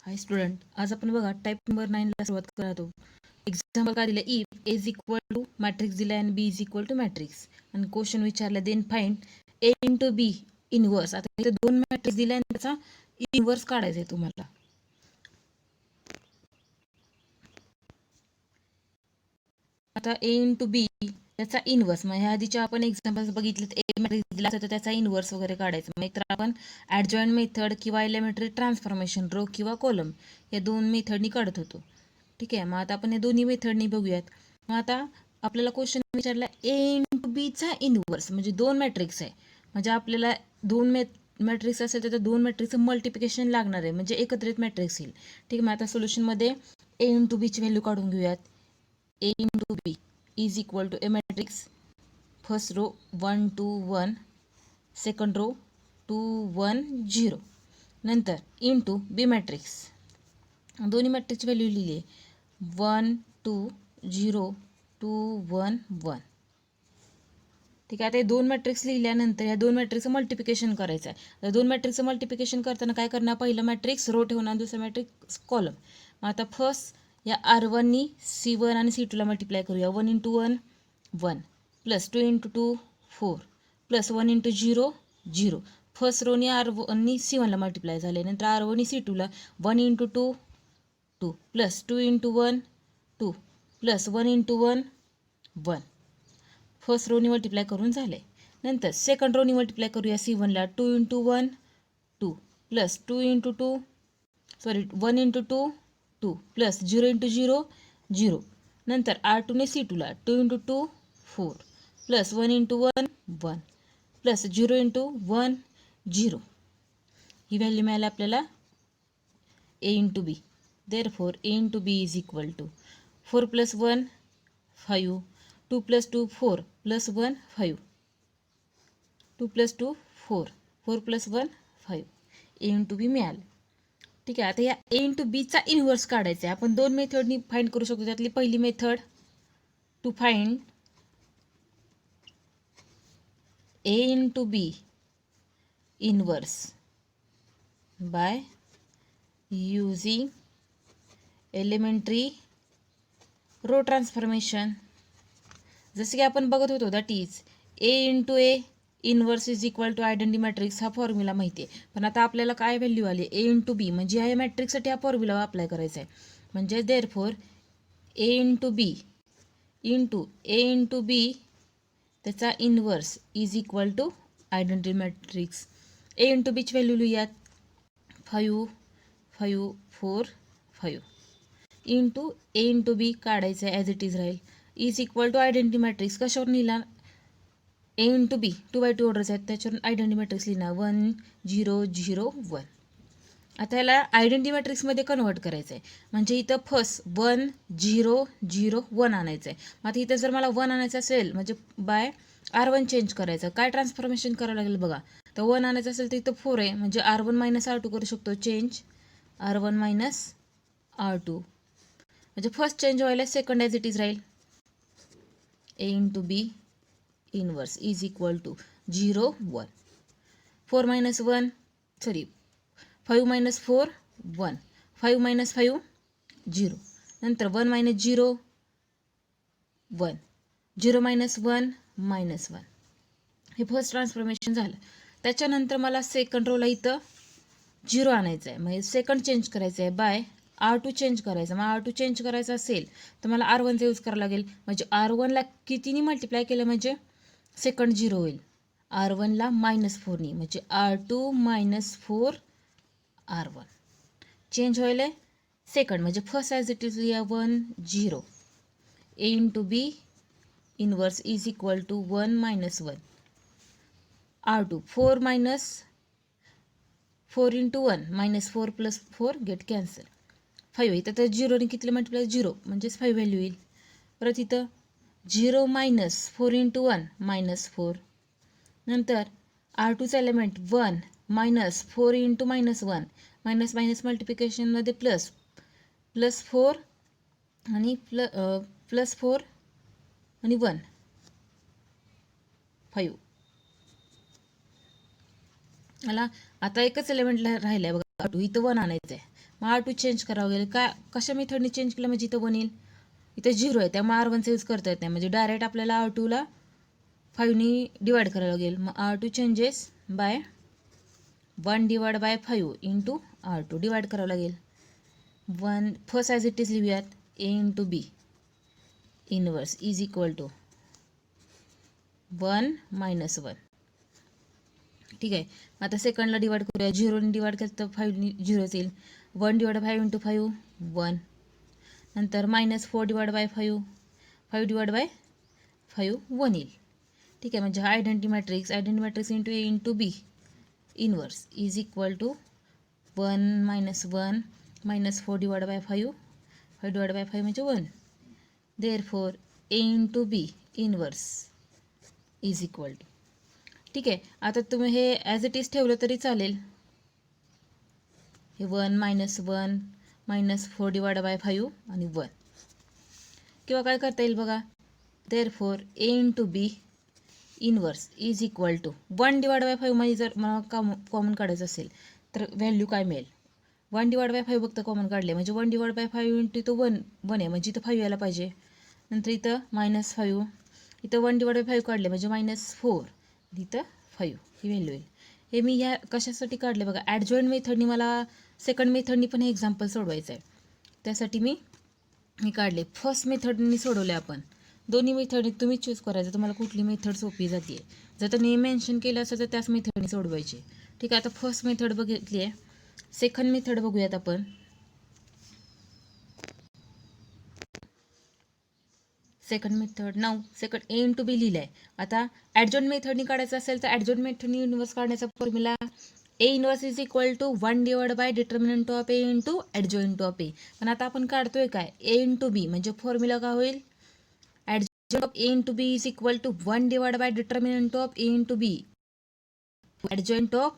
हाय student, आज आपण बघा टाईप नंबर 9 ला सुरुवात करतो. एक्झाम्पल काय दिलं, if A is equal to matrix दिला आणि B is equal to matrix आणि क्वेश्चन विचारला then find A into B inverse. आता इथे दोन मॅट्रिक्स दिले आणि त्याचा इनवर्स काढायचा आहे तुम्हाला. आता ए इंटू बी त्याचा इनवर्स, मग ह्या आधीच्या आपण एक्झाम्पल्स बघितले, ए मॅट्रिक्स दिला तर त्याचा इनवर्स वगैरे काढायचा. मग तर आपण ॲडजॉईंट मेथड किंवा एलिमेंटरी ट्रान्सफॉर्मेशन रो किंवा कॉलम या दोन मेथडनी काढत होतो. ठीक आहे, मग आता आपण या दोन्ही मेथडनी बघूयात. मग आता आपल्याला क्वेश्चन विचारला ए इंटू बीचा इनवर्स, म्हणजे दोन मॅट्रिक्स आहे, म्हणजे आपल्याला दोन मॅट्रिक्स असेल तर त्या दोन मॅट्रिक्सचं मल्टिप्लिकेशन लागणार आहे, म्हणजे एकत्रित मॅट्रिक्स येईल. ठीक आहे, मग आता सोल्युशनमध्ये ए इंटू बीची व्हॅल्यू काढून घेऊयात. A into B is equal to a matrix, first row 1 2 1, second row 2 1 0, नंतर into B matrix, दोन्ही मॅट्रिक्सची व्हॅल्यू लिहिली आहे 1 2 0 2 1 1. ठीक आहे, आता हे दोन मॅट्रिक्स लिहिल्यानंतर या दोन मॅट्रिक्सचं मल्टिप्लिकेशन करायचं आहे. तर दोन मॅट्रिक्सचं मल्टिप्लिकेशन करताना काय करणार, पहिलं मॅट्रिक्स रो ठेवणार, दुसरं मॅट्रिक्स कॉलम. मग आता फर्स्ट या R1नी C1 आणि C2ला मल्टिप्लाय करूया. 1 into 1 1 plus 2 into 2 4 plus 1 into 0 0. First रोनी R1नी C1ला मल्टिप्लाय झाले, नंतर R1नी C2ला 1 into 2 2 plus 2 into 1 2 plus 1 into 1 1. First रोनी मल्टिप्लाय करून झाले. नंतर सेकंड रोनी मल्टिप्लाय करूया. C1ला 2 into 1 2 plus 2 into 2 1 into 2 2 plus 0 into 0 0. नंतर R2ने C2ला 2 into 2 4 plus 1 into 1 1 plus 0 into 1 0. ही व्हॅल्यू मिळाली आपल्याला A into B. Therefore A into B is equal to 4 plus 1 5 2 plus 2 4 plus 1 5 2 plus 2 4 4 plus 1 5. A into B मिळालं. ठीक आहे, आता या ए इंटू बीचा इनवर्स काढायचा आहे. आपण दोन मेथडनी फाइंड करू शकतो. त्यातली पहिली method to find A into B inverse by using elementary row transformation. जसं की आपण बघत होतो, that is A into A inverse is equal to identity matrix. हा फॉर्म्युला माहिती आहे, पण आता आपल्याला काय व्हॅल्यू आली ए इंटू बी, म्हणजे ह्या मॅट्रिक्ससाठी हा फॉर्म्युला अप्लाय करायचा आहे. म्हणजे therefore A into B into A into B त्याचा inverse is equal to identity matrix. A into बीची व्हॅल्यू लिहूयात 5 5 4 5 इंटू ए इंटू बी काढायचं आहे, ॲज इट इज राहील, is equal to identity matrix. कशावर लिहिला, A into B 2 by 2 orders आहेत, त्याच्यावरून आयडेंटिटी मॅट्रिक्स लिहिणार 1 0 0 1. आता याला आयडेंटिटी मॅट्रिक्समध्ये कन्वर्ट करायचं आहे, म्हणजे इथं फर्स्ट 1 0 0 1 आणायचं आहे. मग आता इथं जर मला 1 आणायचं असेल, म्हणजे बाय R1 चेंज करायचं. काय ट्रान्सफॉर्मेशन करावं लागेल बघा, तर 1 आणायचं असेल तर इथं 4 आहे, म्हणजे R1 मायनस R2 करू शकतो. चेंज R1 मायनस R2, म्हणजे फर्स्ट चेंज व्हायला सेकंड ॲज इट इज राहील. A into B inverse is equal to 0 1 4 minus 1 5 minus 4 1 5 minus 5 0. नंतर 1 मायनस 0 1 0 मायनस 1 मायनस 1. हे फर्स्ट ट्रान्सफॉर्मेशन झालं. त्याच्यानंतर मला सेकंड रोला इथं 0 आणायचं आहे, म्हणजे सेकंड चेंज करायचं आहे बाय R2 चेंज करायचं. मग R2 चेंज करायचं असेल तर मला R1चा यूज करावं लागेल, म्हणजे R1ला कितीनी मल्टिप्लाय केलं म्हणजे सेकंड 0 होईल. R1ला मायनस 4नी, म्हणजे R2 मायनस 4 R1. चेंज व्हायला सेकंड, म्हणजे first as it is 1 0. A into B inverse is equal to 1 minus 1 R2 4 minus 4 into 1 minus 4 plus 4 get cancel. 5 इथं तर 0ने कितीला मल्टिप्लाय 0, म्हणजेच 5 व्हॅल्यू येईल. परत इथं 0 मायनस 4 इंटू 1 मायनस 4. नंतर R2चा element 1 minus 4 into minus 1, minus minus मल्टिप्लिकेशनमध्ये प्लस प्लस 4 आणि प्लस 4 आणि 1 5. मला आता एकच एलिमेंट राहिलं आहे बघा, R2 इथं 1 आणायचं आहे. मग R2 चेंज करावं लागेल. कशा मेथडने चेंज केलं म्हणजे इथं 1 येईल, इथं 0 आहे त्यामुळे R1चा यूज करता येत नाही. म्हणजे डायरेक्ट आपल्याला R2ला 5नी डिवाइड करावं लागेल. मग R2 changes by 1/5 into R2 divide करावं लागेल. 1 फर्स्ट ॲज इट इज लिहूयात. A into B inverse is equal to 1 - 1. ठीक आहे. आता सेकंडला डिवाइड करूया. 0ने डिवाइड केलं तर 5नी 0 येईल. 1/5 इंटू 5 1. नंतर -4/5 5/5 1 येईल. ठीक आहे. म्हणजे हा identity matrix into A into B inverse is equal to 1 - 1 -4/5 5/5 म्हणजे 1. Therefore A into B inverse is equal to. ठीक आहे. आता तुम्ही हे ॲज इट इज ठेवलं तरी चालेल. हे 1 - 1 -4/5 आणि 1. किंवा काय करता येईल बघा. Therefore A into B inverse is equal to 1/5 मध्ये जर मला कॉमन काढायचं असेल तर व्हॅल्यू काय मिळेल. 1/5 फक्त कॉमन काढले म्हणजे 1/5 इंटू तो 1 आहे म्हणजे इथं 5 यायला पाहिजे. नंतर इथं -5 इथं 1/5 काढले म्हणजे -4 इथं 5 ही व्हॅल्यू येईल. हे मी ह्या कशासाठी काढले बघा. ॲडजॉईंट मेथडनी मला सेकंड मेथडनी पण हे एक्झाम्पल सोडवायचं आहे. त्यासाठी मी काढले. फर्स्ट मेथडनी सोडवले आपण. दोन्ही मेथड तुम्ही चूज करायचं तुम्हाला कुठली मेथड सोपी जाते. जर तर नेम मेन्शन केलं असेल तर त्याच मेथडने सोडवायची. ठीक आहे. आता फर्स्ट मेथड बघितली आहे. सेकंड मेथड बघूयात आपण. Second method second A into B लिहिलं आहे. आता ॲडजॉईंट मेथडनी काढायचं असेल तर ॲडजॉईंट मेथडनी इन्व्हर्स काढण्याचा formula A inverse is equal to 1/, determinant of A into adjoint of A. पण आता आपण काढतोय काय A इंटू B म्हणजे फॉर्म्युला काय होईल. Adjoint of A into B is equal to 1/, determinant of A into B adjoint of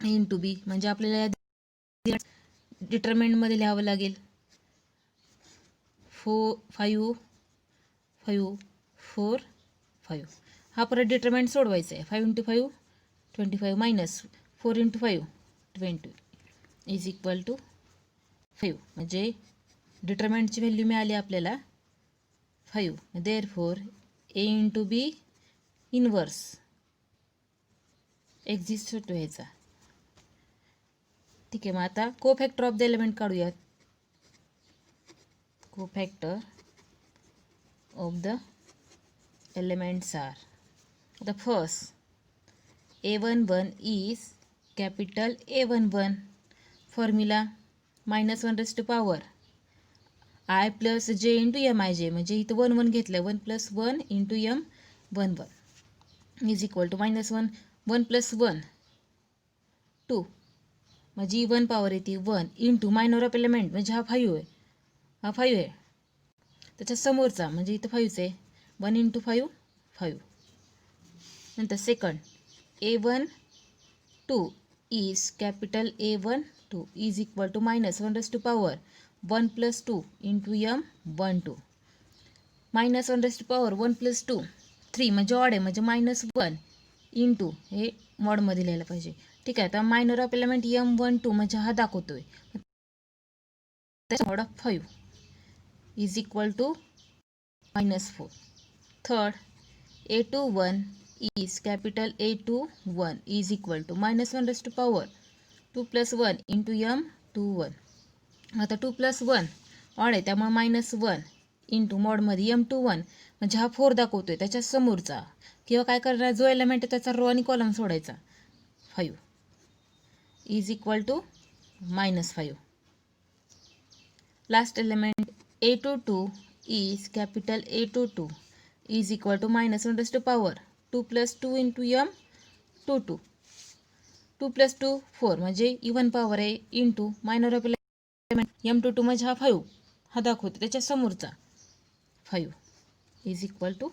A into B म्हणजे आपल्याला डिटर्मिनंटमध्ये लिहावं लागेल. 5 4 5. हा परत डिटर्मिनंट सोडवायचा आहे. 5 into 5 25 minus 4 into 5 20 is equal to 5. म्हणजे डिटर्मिनंटची व्हॅल्यू मिळाली आपल्याला 5. Therefore A into B inverse exist होतो ह्याचा. ठीक आहे. मग आता कोफॅक्टर ऑफ द एलिमेंट काढूयात. Cofactor of the elements are the first A11 is capital A11 formula -1 raised to power I plus j into mij म्हणजे इथं 1 1 घेतलं 1 + 1 into m 1 1 is equal to -1 1 + 1 2 म्हणजे 1 पॉवर येते 1 इंटू मायनर ऑफ एलिमेंट म्हणजे हा 5 आहे. हा 5 आहे त्याच्या समोरचा म्हणजे इथं 5 आहे. 1 इंटू 5 5. नंतर second A12 is capital A12 is equal to -1 raised to power 1 + 2 into m 1 2. -1 raised to power 1 + 2 3 म्हणजे ऑड आहे म्हणजे -1 इंटू हे मॉडमध्ये लिहायला पाहिजे. ठीक आहे. आता मायनर ऑफ एलिमेंट m12 म्हणजे हा दाखवतोय त्याचा mod of 5 is equal to -4. Third, A21 is capital A21 is equal to -1 raised to power 2 + 1 into m 21. आता 2 + 1 ऑड आहे त्यामुळे -1 इंटू मॉडमध्ये m21 म्हणजे हा 4 दाखवतोय त्याच्या समोरचा. किंवा काय करणार जो एलिमेंट आहे त्याचा रो आणि कॉलम सोडायचा. 5 is equal to -5. Last element A22 is capital A22 is equal to -1 raised to power 2 + 2 into m 2 2. 2 + 2 4 म्हणजे इवन पॉवर आहे into minor of element m22 म्हणजे हा 5 हा दाखवतो त्याच्या समोरचा 5 इज इक्वल टू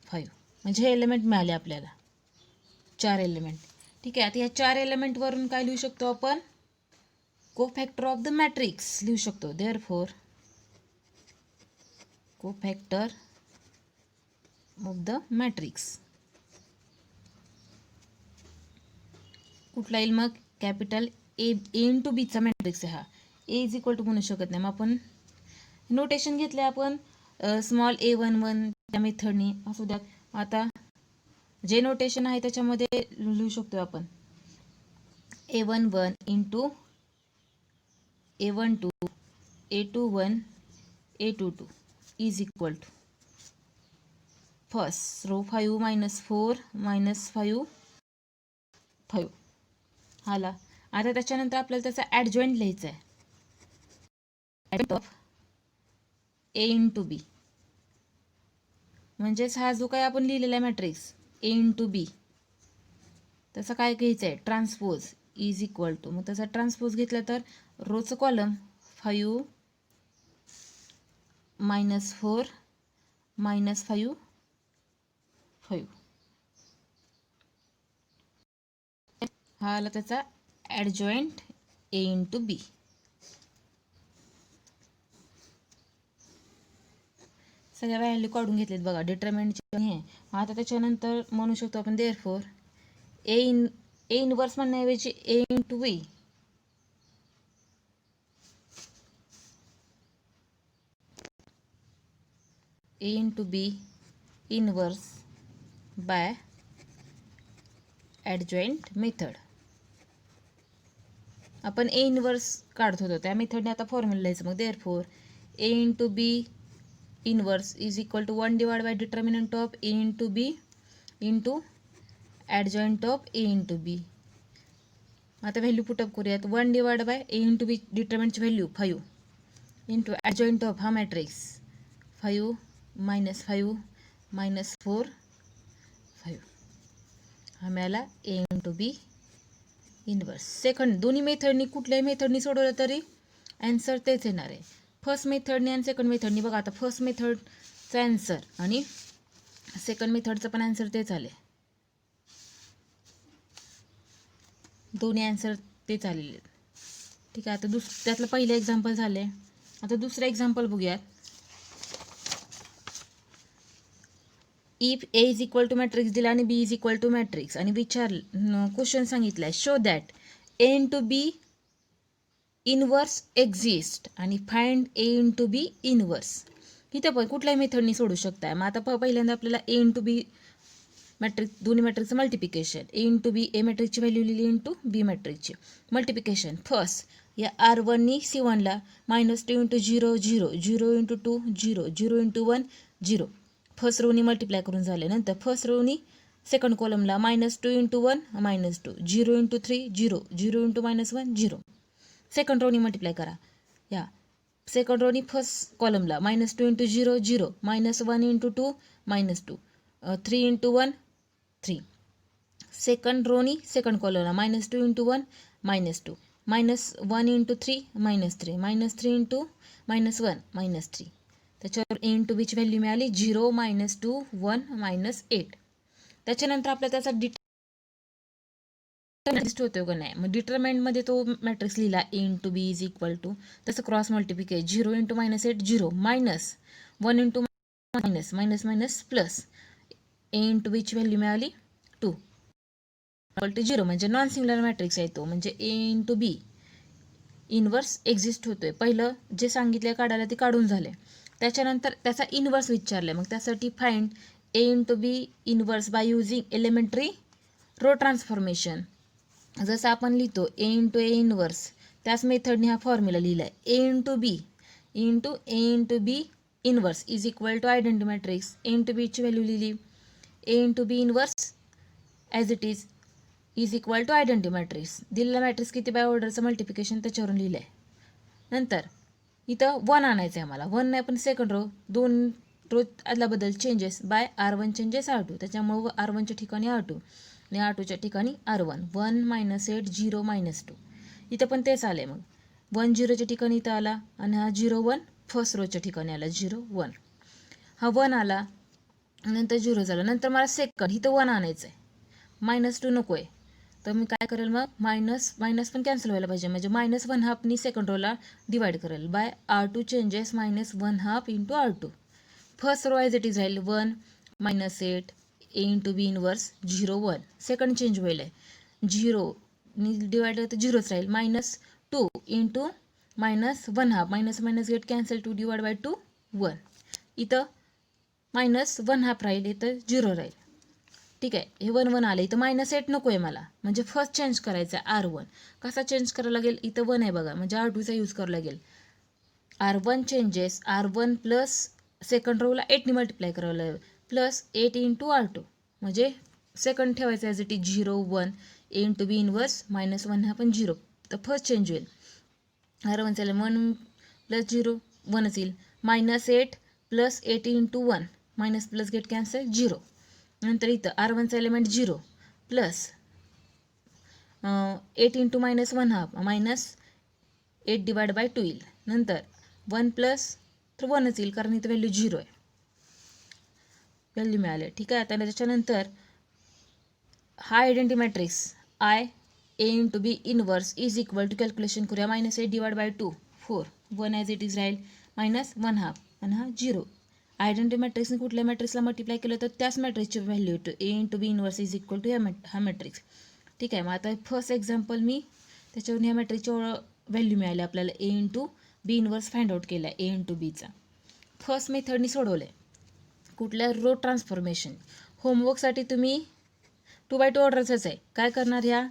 5. म्हणजे हे एलिमेंट मिळाले आपल्याला 4 एलिमेंट. ठीक आहे. आता या 4 एलिमेंटवरून काय लिहू शकतो आपण कोफॅक्टर ऑफ द मॅट्रिक्स लिहू शकतो. देअरफॉर कोफॅक्टर ऑफ द मॅट्रिक्स कुठला येईल मग कॅपिटल A इंटू बीचा मॅट्रिक्स आहे हा ए इज इक्वल टू म्हणू शकत नाही. मग आपण नोटेशन घेतले आपण स्मॉल A11 त्या मेथडनी असू द्यात. आता जे नोटेशन आहे त्याच्यामध्ये लिहू शकतो आपण A11 into A12 A21 A22 is equal to first row 5 minus 4 minus 5 5 हाला. आता त्याच्यानंतर आपल्याला त्याचा ॲडजॉईंट लिहायचा आहे. ऑफ ए इंटू बी म्हणजेच हा जो काही आपण लिहिलेला आहे मॅट्रिक्स ए इंटू बी त्याचा काय घ्यायचं आहे ट्रान्सपोज इज इक्वल टू. मग त्याचा ट्रान्सपोज घेतला तर रोचं कॉलम 5 मायनस 4 मायनस 5 5 हा आला त्याचा ॲडजॉईंट ए इंटू बी. सगळ्या व्हॅल्यू काढून घेतलेत बघा डिटर्मिनंटचे हे. आता त्याच्यानंतर म्हणू शकतो आपण देअरफॉर ए इनवर्स म्हणण्याऐवजी A into B A into B inverse by adjoint method. आपण ए इनवर्स काढत होतो त्या मेथडने आता फॉर्म्युला लिहायचं. मग therefore A into B inverse is equal to 1 divide by determinant of A into B into adjoint of A into B. आता value put up करूयात. 1 divide by A into B डिटर्मिनंटची value 5 into adjoint of हा matrix 5 minus 5 minus 4 5 हा मिळाला A into B inverse. Second दोन्ही मेथडनी कुठल्याही मेथडनी सोडवलं तरी ॲन्सर तेच येणार आहे. फर्स्ट मेथडनी आणि सेकंड मेथडनी बघा आता फर्स्ट मेथडचा ॲन्सर आणि सेकंड मेथडचं पण ॲन्सर तेच आले. दोन्ही ॲन्सर तेच आलेले. ठीक आहे. आता त्यातलं पहिलं एक्झाम्पल झाले. आता दुसरं एक्झाम्पल बघूयात. If A is equal to matrix दिला आणि B is equal to matrix आणि क्वेश्चन सांगितलं आहे show that A into B inverse exist आणि find A into B inverse. इथं पण कुठल्याही मेथडनी सोडू शकताय. मग आता पहिल्यांदा आपल्याला ए इंटू बी मॅट्रिक्स दोन्ही मॅट्रिक्सचं मल्टिप्लिकेशन ए इंटू बी ए मॅट्रिक्सची व्हॅल्यू लिहिली इंटू बी मॅट्रिक्सची मल्टिप्लिकेशन. फर्स्ट या R1नी C1ला -2 इंटू 0 0 0 इंटू 2 0 0 इंटू 1 0 फर्स्ट रोनी मल्टिप्लाय करून झाले. नंतर फर्स्ट रोनी second कॉलमला -2 into 1 -2 0 into 3 0 0 into -1 0 second रोनी मल्टिप्लाय करा. या सेकंड रोनी first कॉलमला -2 into 0 0 -1 into 2 -2 3 into 1 3 second रोनी सेकंड कॉलमला -2 इंटू 1 -2 -1 इंटू 3 -3 -3 इंटू -1 -3 त्याच्यावर ए इंटू बीची व्हॅल्यू मिळाली 0 -2 1 -8. त्याच्यानंतर आपल्याला त्याचा डिटर्मिनंट होतो का नाही. मग डिटर्मिनंटमध्ये तो मॅट्रिक्स लिहिला A into B is equal to तसं cross multiplication 0 into -8 0 -1 into minus plus A into बीची व्हॅल्यू मिळाली 2 इक्वल टू 0 म्हणजे नॉन सिंग्युलर मॅट्रिक्स आहे तो. म्हणजे ए इंटू बी इनवर्स एक्झिस्ट होतोय. पहिलं जे सांगितले काढायला ते काढून झाले. त्याच्यानंतर त्याचा इनवर्स विचारलं आहे. मग त्यासाठी find A into B inverse by using elementary row transformation. जसं आपण लिहितो ए इनवर्स त्याच मेथडने हा फॉर्म्युला लिहिला आहे. A into B inverse is equal to identity matrix A into बीची व्हॅल्यू लिहिली A into B inverse as it is equal to identity matrix. दिलेला मॅट्रिक्स किती बाय ऑर्डरचं मल्टिप्लिकेशन त्याच्यावरून लिहिलं आहे. नंतर इथं 1 आणायचं आहे आम्हाला. 1 नाही पण सेकंड रो 2 रो आदल्याबद्दल changes by R1 changes R2 त्याच्यामुळं R1च्या ठिकाणी R2 आणि R2च्या ठिकाणी R1 1 -8 0 -2 इथं पण तेच आले. मग 1 0च्या ठिकाणी इथं आला आणि हा 0 1 फर्स्ट रोच्या ठिकाणी आला 0 1 हा 1 आला नंतर 0 झाला. नंतर मला सेकंड इथं 1 आणायचं आहे -2 नको आहे तर मी काय करेल मग मायनस पण कॅन्सल व्हायला पाहिजे. म्हणजे -1 हाफनी सेकंड रोला डिवाइड करेल by R2 changes -1 half into R2 first row as it is राहील 1 -8 A into B inverse 0 1 second change होईल आहे 0 डिवाइड तर 0च राहील -2 into minus 1/2 minus minus get cancel 2 divide by 2 1. इथं मायनस 1/2 राहील, इथं 0 राहील. ठीक आहे, हे 1 1 आलं, इथं -8 नको आहे मला, म्हणजे फर्स्ट चेंज करायचा आहे R1. कसा चेंज करावं लागेल, इथं 1 आहे बघा, म्हणजे R2चा यूज करावं लागेल. R1 changes R1 plus second रोला 8ने मल्टिप्लाय करावं लागेल, प्लस 8 इंटू R2, म्हणजे सेकंड ठेवायचं as it is 0 1 A into B inverse -1 हा पण 0. तर फर्स्ट चेंज होईल. R1 चा 1 प्लस 0 1च येईल. -8 plus 8 into 1 minus plus get cancel 0. नंतर इथं R1चा element 0 plus 8 into -1/2 minus 8 divide by 2 येईल. नंतर 1 प्लस तर 1च येईल, कारण इथं व्हॅल्यू 0 आहे, व्हॅल्यू मिळाले. ठीक आहे, आता त्याच्यानंतर हा identity matrix I A into B inverse is equal to calculation करूया -8 divide by 2 4 1 as it is राहील -1/2 आणि हा 0. आयडेंटिटी मॅट्रिक्सने कुठल्या मॅट्रिक्सला मल्टिप्लाय केलं तर त्याच मॅट्रिक्सची व्हॅल्यू येतो. A into B inverse is equal to हा मॅट्रिक्स. ठीक आहे, मग आता फर्स्ट एक्झाम्पल मी त्याच्यावरून ह्या मॅट्रिक्सच्या व्हॅल्यू मिळाली आपल्याला. A into B inverse find out केला आहे A इंटू बीचा. फर्स्ट मेथडनी सोडवलं आहे. कुठल्या रो ट्रान्सफॉर्मेशन. होमवर्कसाठी तुम्ही 2x2 ऑर्डरचंच आहे. काय करणार, ह्या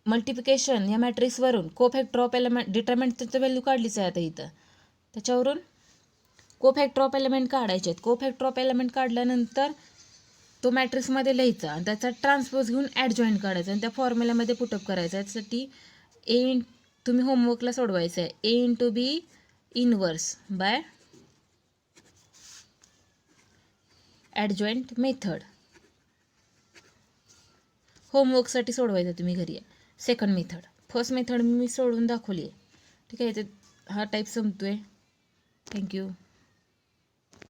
मल्टिप्लिकेशन या मॅट्रिक्सवरून कोफॅक्टर ऑफ एलिमेंट डिटर्मिनंटचं व्हॅल्यू काढलीच आहे आता इथं. त्याच्यावरून कोफॅक्टर ऑफ एलिमेंट काढायचे आहेत. कोफॅक्टर ऑफ एलिमेंट काढल्यानंतर तो मॅट्रिक्समध्ये लिहायचा आणि त्याचा ट्रान्सपोज घेऊन ॲडजॉईंट काढायचा आणि त्या फॉर्म्युल्यामध्ये पुटअप करायचा. यासाठी तुम्ही होमवर्कला सोडवायचं आहे A into B inverse by adjoint method. होमवर्कसाठी सोडवायचं तुम्ही घरी. Second method. फर्स्ट मेथड मी सोडून दाखवली आहे. ठीक आहे, हा टाईप संपतोय. थँक्यू.